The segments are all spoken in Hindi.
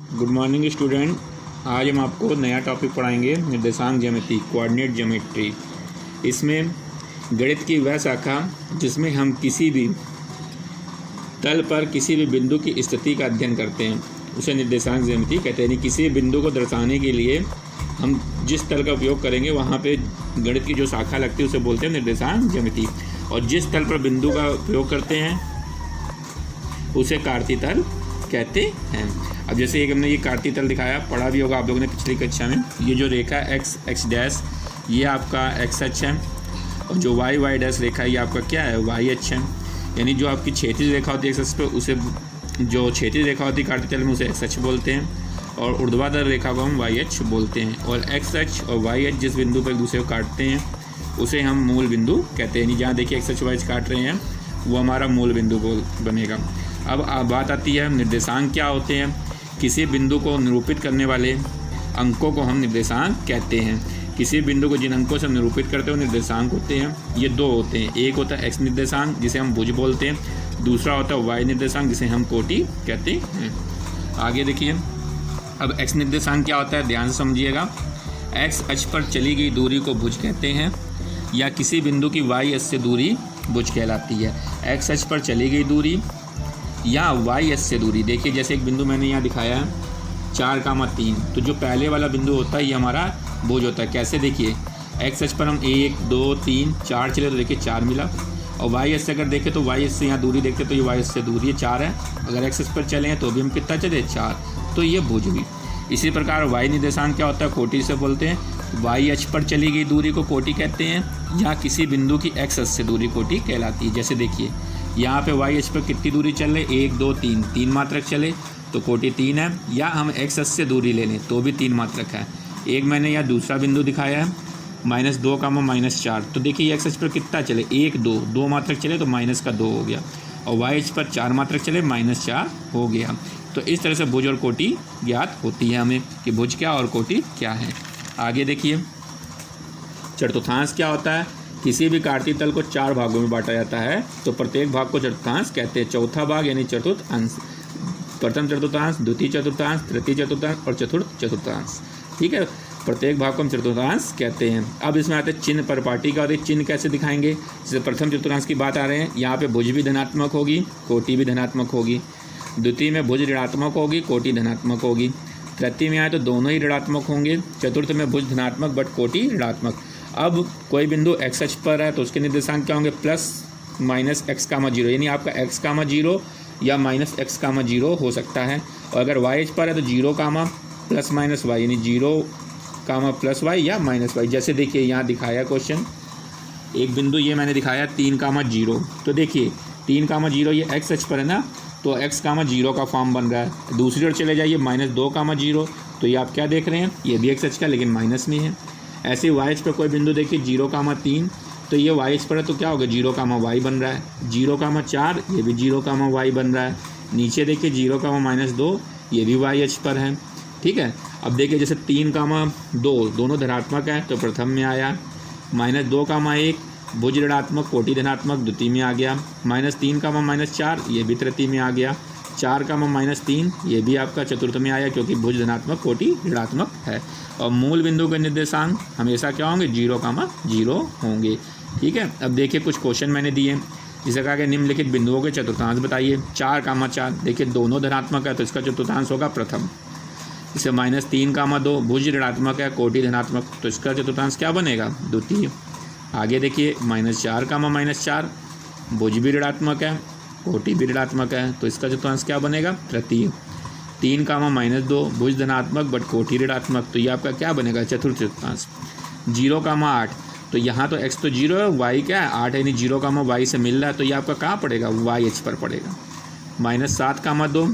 Good morning student. आज हम आपको नया टॉपिक पढ़ाएंगे, निर्देशांक ज्यामिति, कोऑर्डिनेट ज्योमेट्री। इसमें गणित की वह शाखा जिसमें हम किसी भी तल पर किसी भी बिंदु की स्थिति का अध्ययन करते हैं उसे निर्देशांक ज्यामिति कहते हैं। किसी भी बिंदु को दर्शाने के लिए हम जिस तल का उपयोग करेंगे वहाँ पे गणित की जो शाखा लगती है उसे बोलते हैं निर्देशांक ज्यामिति। और जिस तल पर बिंदु का उपयोग करते हैं उसे कार्तीय तल कहते हैं। अब जैसे एक हमने ये कार्तीय तल दिखाया, पढ़ा भी होगा आप लोगों ने पिछली कक्षा में। ये जो रेखा एक्स डैश ये आपका एक्स अक्ष है और जो वाई डैश रेखा ये आपका क्या है, वाई अक्ष है। यानी जो आपकी क्षैतिज रेखा होती है एक्स अक्ष पे उसे, जो क्षैतिज रेखा होती है कार्तीय तल में उसे एक्स अक्ष बोलते हैं और ऊर्ध्वाधर रेखा को हम वाई अक्ष बोलते हैं। और एक्स अक्ष और वाई अक्ष जिस बिंदु पर एक दूसरे को काटते हैं उसे हम मूल बिंदु कहते हैं। यानी जहाँ देखिए एक्स अक्ष वाई अक्ष काट रहे हैं वो हमारा मूल बिंदु बनेगा। अब बात आती है निर्देशांक क्या होते हैं। किसी बिंदु को निरूपित करने वाले अंकों को हम निर्देशांक कहते हैं। किसी बिंदु को जिन अंकों से हम निरूपित करते हैं वो निर्देशांक होते हैं। ये दो होते हैं, एक होता है एक्स निर्देशांक जिसे हम भुज बोलते हैं, दूसरा होता है वाई निर्देशांक जिसे हम कोटि कहते हैं। आगे देखिए, अब एक्स निर्देशांक क्या होता है, ध्यान से समझिएगा। एक्स अक्ष पर चली गई दूरी को भुज कहते हैं या किसी बिंदु की वाई अक्ष से दूरी भुज कहलाती है। एक्स अक्ष पर चली गई दूरी या वाई अक्ष से दूरी, देखिए जैसे एक बिंदु मैंने यहाँ दिखाया है 4,3, तो जो पहले वाला बिंदु होता है ये हमारा भुज होता है। कैसे, देखिए एक्स अक्ष पर हम 1 2 3 4 चले तो देखिए 4 मिला। और वाई अक्ष से अगर देखें तो वाई अक्ष से यहाँ दूरी देखते तो ये वाई अक्ष से दूरी 4 है। अगर एक्स अक्ष पर चले हैं तो भी हम कितना चले, 4, तो ये भुज हुई। इसी प्रकार वाई निर्देशांक क्या होता है, कोटि से बोलते हैं। वाई अक्ष पर चली गई दूरी को कोटि कहते हैं या किसी बिंदु की एक्स अक्ष से दूरी कोटि कहलाती है। जैसे देखिए यहाँ पे वाई अक्ष पर कितनी दूरी चल रही, 1 2 3, 3 मात्रक चले तो कोटि 3 है। या हम एक्स अक्ष से दूरी ले लें तो भी 3 मात्रक है। एक मैंने यहाँ दूसरा बिंदु दिखाया है -2, -4, तो देखिए एक्स अक्ष पर कितना चले, 1 2, 2 मात्रक चले तो माइनस का 2 हो गया। और वाई अक्ष पर 4 मात्रक चले -4 हो गया। तो इस तरह से भुज और कोटि ज्ञात होती है हमें कि भुज क्या और कोटि क्या है। आगे देखिए, चतुर्थांश क्या होता है। किसी भी कार्तीय तल को 4 भागों में बांटा जाता है तो प्रत्येक भाग को चतुर्थांश कहते हैं। चौथा भाग यानी चतुर्थांश, प्रथम चतुर्थांश, द्वितीय चतुर्थांश, तृतीय चतुर्थांश और चतुर्थ चतुर्थांश। ठीक है, प्रत्येक भाग को हम चतुर्थांश कहते हैं। अब इसमें आते हैं चिन्ह परिपाटी का। और चिन्ह कैसे दिखाएंगे, जैसे प्रथम चतुर्थांश की बात आ रहे हैं, यहाँ पे भुज भी धनात्मक होगी, कोटि भी धनात्मक होगी। द्वितीय में भुज ऋणात्मक होगी, कोटि धनात्मक होगी। तृतीय में आए तो दोनों ही ऋणात्मक होंगे। चतुर्थ में भुज धनात्मक बट कोटि ऋणात्मक। अब कोई बिंदु एक्स अक्ष पर है तो उसके निर्देशांक क्या होंगे, +-x,0, यानी आपका x,0 या -x,0 हो सकता है। और अगर y अक्ष पर है तो 0, +-y, यानी 0, +y या -y। जैसे देखिए यहाँ दिखाया क्वेश्चन, एक बिंदु ये मैंने दिखाया 3,0, तो देखिए 3,0 ये x अक्ष पर है ना, तो x,0 का फॉर्म बन रहा है। दूसरी ओर चले जाइए -2,0, तो ये आप क्या देख रहे हैं, ये भी x अक्ष का लेकिन माइनस में है। ऐसे ही वाई अक्ष पर कोई बिंदु देखिए 0,3, तो ये वाई अक्ष पर है तो क्या होगा, 0,y बन रहा है। 0,4 ये भी 0,y बन रहा है। नीचे देखिए 0,-2 ये भी वाई अक्ष पर है। ठीक है, अब देखिए जैसे 3,2 दोनों धनात्मक है तो प्रथम में आया। -2,1 भुज ऋणात्मक कोटि धनात्मक द्वितीय में आ गया। -3,-4 ये भी तृतीय में आ गया। 4,-3 ये भी आपका चतुर्थ में आया क्योंकि भुज धनात्मक कोटि ऋणात्मक है। और मूल बिंदु के निर्देशांक हमेशा क्या होंगे, 0,0 होंगे। ठीक है, अब देखिए कुछ क्वेश्चन मैंने दिए, जिसे कहा कि निम्नलिखित बिंदुओं के चतुर्थांश बताइए। 4,4 देखिए दोनों धनात्मक है तो इसका चतुर्थांश होगा प्रथम। इसे -3,2 भुज ऋणात्मक है कोटि धनात्मक, तो इसका चतुर्थांश क्या बनेगा, द्वितीय। आगे देखिए -4,-4 भुज भी ऋणात्मक है कोटि भी ऋणात्मक है, तो इसका चतुर्थांश क्या बनेगा, तृतीय। 3,-2 भुज धनात्मक बट कोटि ऋणात्मक, तो ये आपका क्या बनेगा, चतुर्थ चतुर्थांश। 0,8 तो यहाँ तो x तो 0 है, y क्या है 8 है, यानी 0,y से मिल रहा है तो ये आपका कहाँ पड़ेगा, y अक्ष पर पड़ेगा। -7,2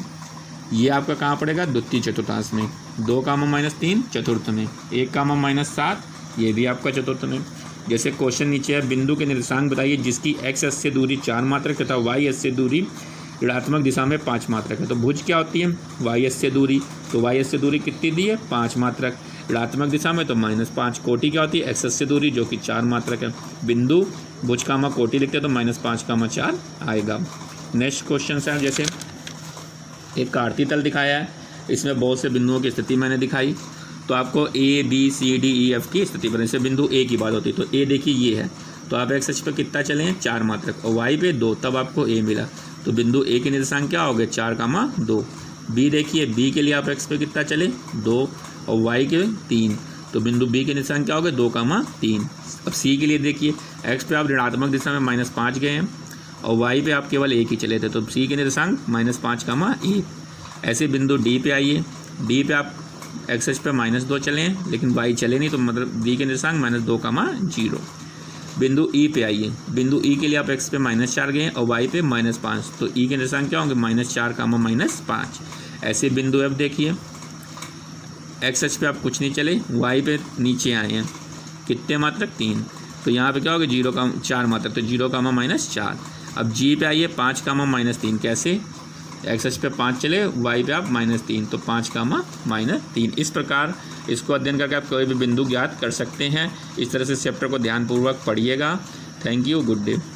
ये आपका कहाँ पड़ेगा, द्वितीय चतुर्थांश में। 2,-3 चतुर्थ में। 1,-7 ये भी आपका चतुर्थ में। जैसे क्वेश्चन नीचे है, बिंदु के निर्देशांक बताइए जिसकी x अक्ष से दूरी 4 मात्रक तथा y अक्ष से दूरी ऋणात्मक दिशा में 5 मात्रक है। तो भुज क्या होती है, y अक्ष से दूरी, तो y अक्ष से दूरी कितनी दी है, 5 मात्रक। ऋणात्मक दिशा में तो -5। कोटि क्या होती है, x अक्ष से दूरी जो कि 4 मात्रक है। बिंदु भुज कोटि लिखते हैं तो -5,4 आएगा। नेक्स्ट क्वेश्चन है, जैसे एक कार्तीय तल दिखाया है इसमें बहुत से बिंदुओं की स्थिति मैंने दिखाई, तो आपको A B C D E F की स्थिति बने। जैसे बिंदु ए की बात होती है, तो ए देखिए ये है, तो आप एक्स अक्ष पर कितना चले हैं 4 मात्रक, और वाई पे 2, तब आपको ए मिला। तो बिंदु ए के निर्देशांक क्या हो गए 4,2। बी देखिए, बी के लिए आप एक्स पे कितना चले 2 और वाई के 3, तो बिंदु बी के निर्देशांक क्या हो गए 2,3। अब सी के लिए देखिए, एक्स पे आप ऋणात्मक दिशा में -5 गए हैं और वाई पे आप केवल 1 ही चले थे, तो सी के निर्देशांक -5,1। ऐसे बिंदु डी पे आइए, डी पे आप एक्स अक्ष पे -2 चले हैं लेकिन वाई चले नहीं, तो मतलब डी के निर्देशांक -2,0। बिंदु ई पे आइए, बिंदु ई के लिए आप एक्स पे -4 गए और वाई पे -5, तो ई के निर्देशांक क्या होंगे -4,-5। ऐसे बिंदु एफ देखिए, एक्स अक्ष पे आप कुछ नहीं चले, वाई पे नीचे आए हैं, कितने मात्रक 3, तो यहाँ पे क्या होगा 0,4 मात्रक, तो 0,-4। अब जी पे आइए 5,-3, कैसे एक्स अक्ष पे 5 चले, वाई पे आप -3, तो 5,-3। इस प्रकार इसको अध्ययन करके आप कोई भी बिंदु ज्ञात कर सकते हैं। इस तरह से चैप्टर को ध्यानपूर्वक पढ़िएगा। Thank you, good day.